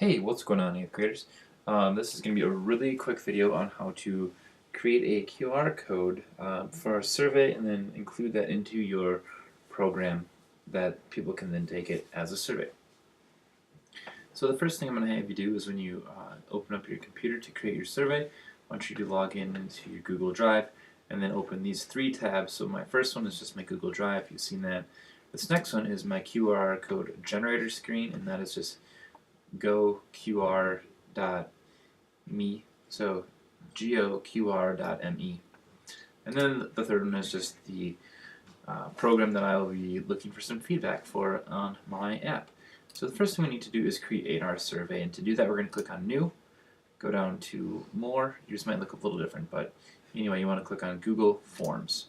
Hey, what's going on, 8th graders? This is going to be a really quick video on how to create a QR code for a survey and then include that into your program that people can then take it as a survey. So the first thing I'm going to have you do is when you open up your computer to create your survey, I want you to log in into your Google Drive and then open these three tabs. So my first one is just my Google Drive, you've seen that. This next one is my QR code generator screen, and that is just goqr.me, so goqr.me. And then the third one is just the program that I will be looking for some feedback for on my app. So the first thing we need to do is create our survey, and to do that we're going to click on New, go down to More. Yours might look a little different, but anyway, you want to click on Google Forms.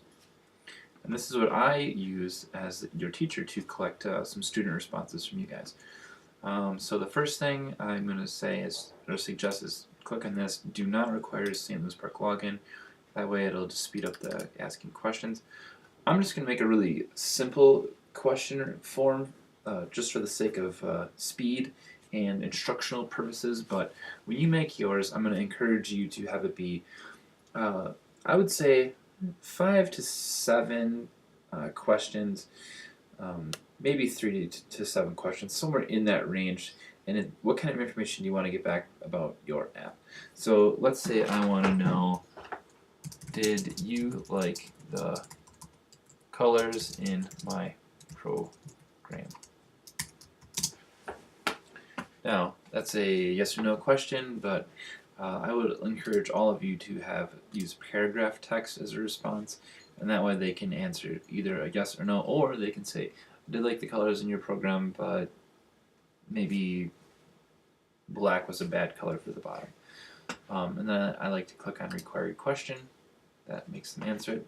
And this is what I use as your teacher to collect some student responses from you guys. So the first thing I'm going to say is, or suggest, is click on this. Do not require a St. Louis Park login. That way it'll just speed up the asking questions. I'm just going to make a really simple question form just for the sake of speed and instructional purposes, but when you make yours, I'm going to encourage you to have it be, I would say, 5 to 7 questions, maybe 3 to 7 questions, somewhere in that range. And what kind of information do you want to get back about your app? So let's say I want to know, did you like the colors in my program? Now, that's a yes or no question, but I would encourage all of you to use paragraph text as a response, and that way they can answer either a yes or no, or they can say, I did like the colors in your program, but maybe black was a bad color for the bottom. And then I like to click on required question. That makes them answer it.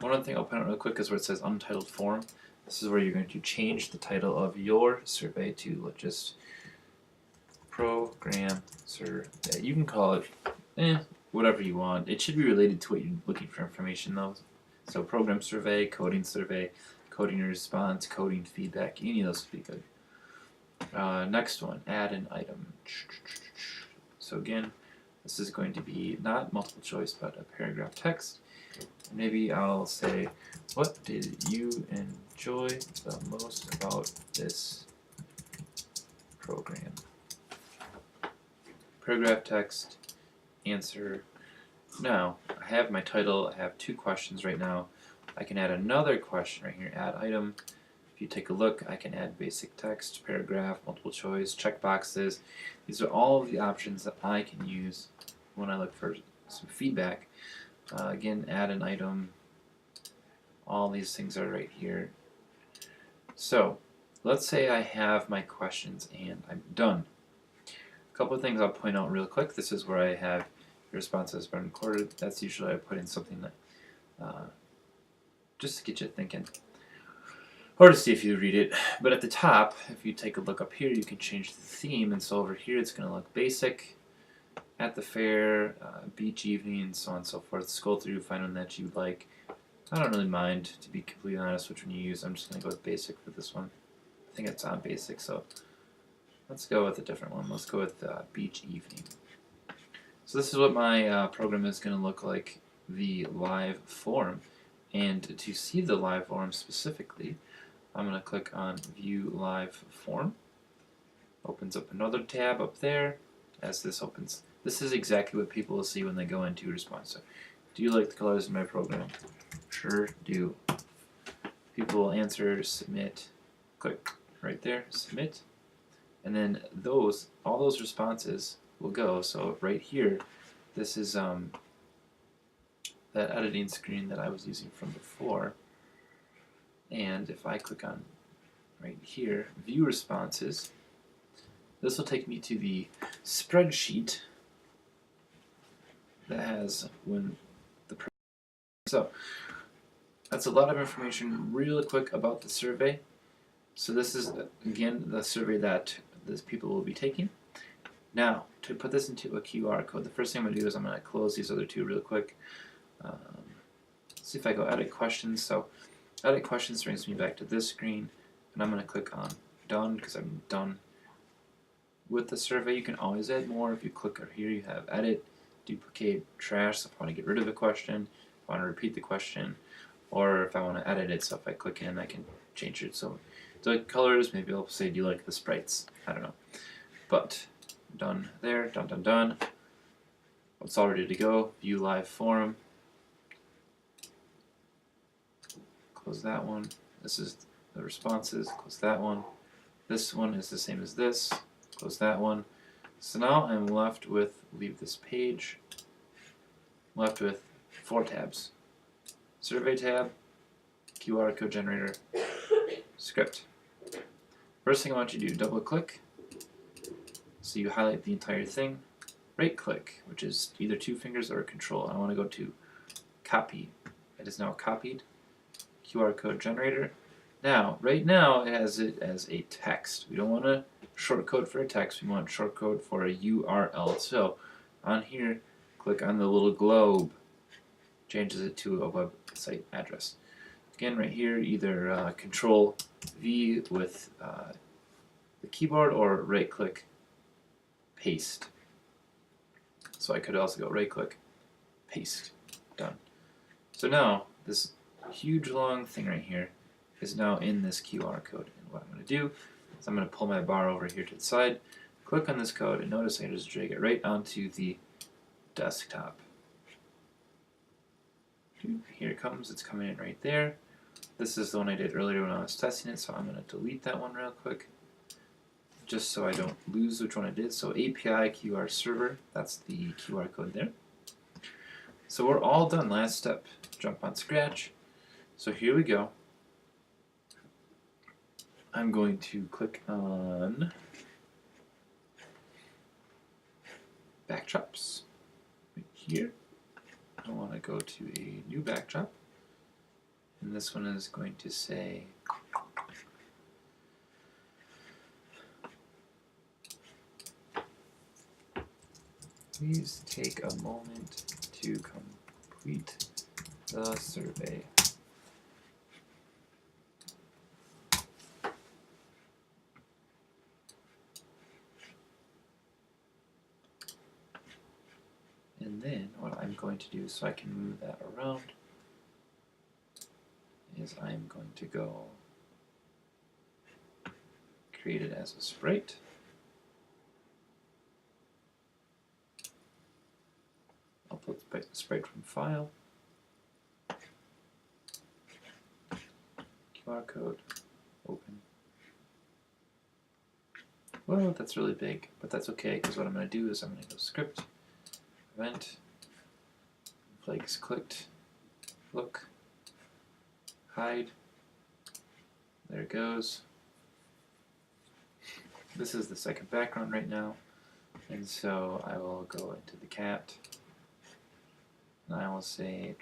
One other thing I'll point out real quick is where it says untitled form. This is where you're going to change the title of your survey to just program survey. You can call it whatever you want. It should be related to what you're looking for information though. So program survey, coding response, coding feedback, any of those would be good. Next one, add an item. So again, this is going to be not multiple choice, but a paragraph text. Maybe I'll say, what did you enjoy the most about this program? Paragraph text, answer. Now, I have my title, I have 2 questions right now. I can add another question right here, add item. If you take a look, I can add basic text, paragraph, multiple choice, checkboxes. These are all of the options that I can use when I look for some feedback. Again, add an item. All these things are right here. So, let's say I have my questions and I'm done. A couple of things I'll point out real quick. This is where I have your response has been recorded. That's usually I put in something that just to get you thinking, or to see if you read it. But at the top, if you take a look up here, you can change the theme. And so over here, it's going to look basic, at the fair, beach evening, so on and so forth. Scroll through, find one that you like. I don't really mind, to be completely honest, which one you use. I'm just going to go with basic for this one. I think it's on basic, so let's go with a different one. Let's go with beach evening. So this is what my program is going to look like, the live form. And to see the live form specifically, I'm going to click on View Live Form. Opens up another tab up there. As this opens, this is exactly what people will see when they go into response. So, do you like the colors in my program? Sure do. People will answer, submit, click right there, submit. And then all those responses will go. So right here, this is that editing screen that I was using from before. And if I click on right here, view responses, this will take me to the spreadsheet that has so that's a lot of information real quick about the survey. So this is again the survey that these people will be taking. Now, to put this into a QR code, the first thing I'm going to do is I'm going to close these other 2 real quick. See if I go edit questions. So edit questions brings me back to this screen, and I'm going to click on done because I'm done. with the survey, you can always add more. If you click here, you have edit, duplicate, trash, so if I want to get rid of a question, if I want to repeat the question, or if I want to edit it, so if I click in, I can change it. So the colors, maybe I'll say, do you like the sprites? I don't know. But done there, done, done, done. It's all ready to go. View live forum. Close that one. This is the responses. Close that one. This one is the same as this. Close that one. So now I'm left with, leave this page, left with 4 tabs. Survey tab, QR code generator, script. First thing I want you to do, double click, so you highlight the entire thing. Right click, which is either 2 fingers or a control. I want to go to copy. It is now copied. QR code generator. Now, right now it has it as a text. We don't want a shortcode for a text, we want shortcode for a URL. So on here, click on the little globe, changes it to a website address. Again, right here, either Control V with the keyboard or right click, paste. So I could also go right click, paste, done. So now this huge long thing right here is now in this QR code. And what I'm going to do is I'm going to pull my bar over here to the side, click on this code, and notice I can just drag it right onto the desktop. Here it comes, it's coming in right there. This is the one I did earlier when I was testing it, so I'm going to delete that one real quick, just so I don't lose which one I did. So API QR server, that's the QR code there. So we're all done. Last step, jump on Scratch. So here we go. I'm going to click on backdrops right here. I want to go to a new backdrop, and this one is going to say please take a moment to complete the survey. And then what I'm going to do, so I can move that around, is I'm going to go create it as a sprite. I'll put the sprite from file, QR code, open. Well, that's really big, but that's okay, because what I'm going to do is I'm going to go script, event, flag is clicked, look, hide, there it goes. This is the second background right now, and so I will go into the cat, and I will say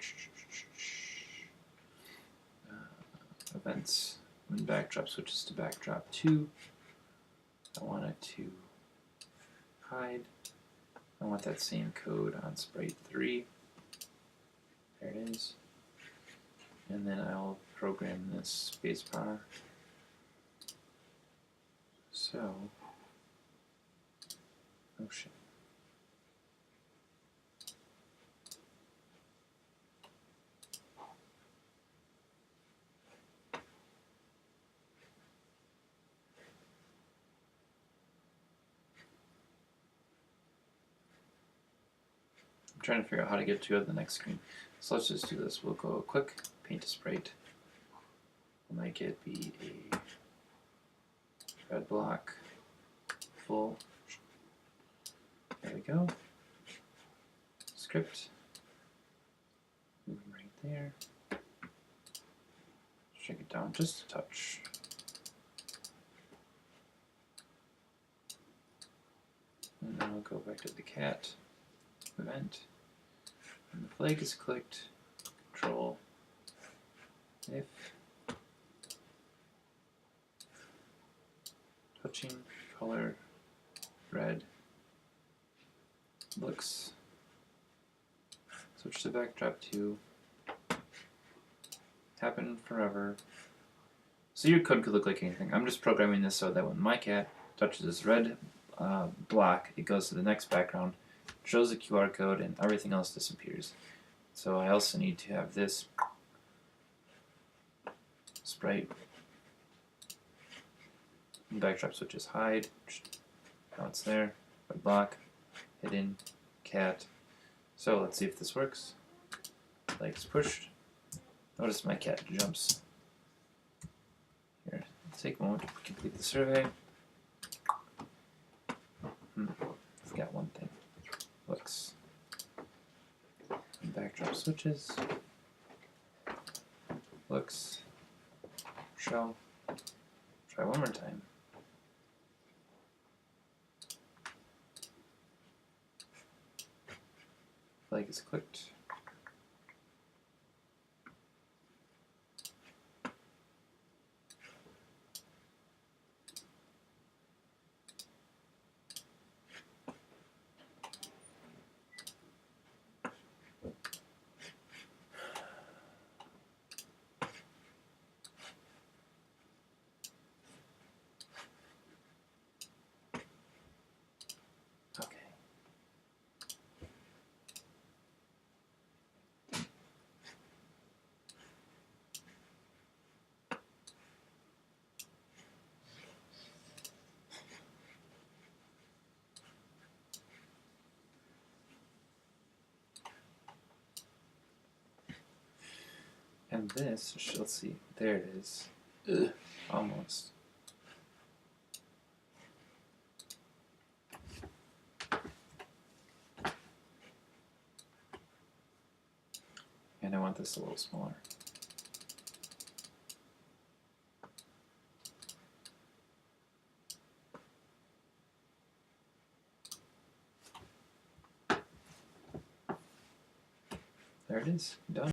events, when backdrop switches to backdrop 2, I want it to hide. I want that same code on sprite 3. There it is. And then I'll program this spacebar. So, oh shit. Trying to figure out how to get to the next screen. So let's just do this. We'll go quick, paint a sprite. We'll make it be a red block, full. There we go. Script. Move them right there. Shrink it down just a touch. And then we'll go back to the cat event. And the flag is clicked, control, if, touching, color, red, looks, switch to backdrop 2, happen forever. So your code could look like anything. I'm just programming this so that when my cat touches this red block, it goes to the next background, shows the QR code, and everything else disappears. So I also need to have this sprite backdrop switches hide. Now it's there. White block, hidden, cat. So let's see if this works. Legs pushed. Notice my cat jumps. Here, take a moment to complete the survey. Forgot one thing. Looks. Backdrop switches. Looks. Show. Try one more time. Flag is clicked. Okay. And this, let's see, there it is. Almost. And I want this a little smaller. There it is, done.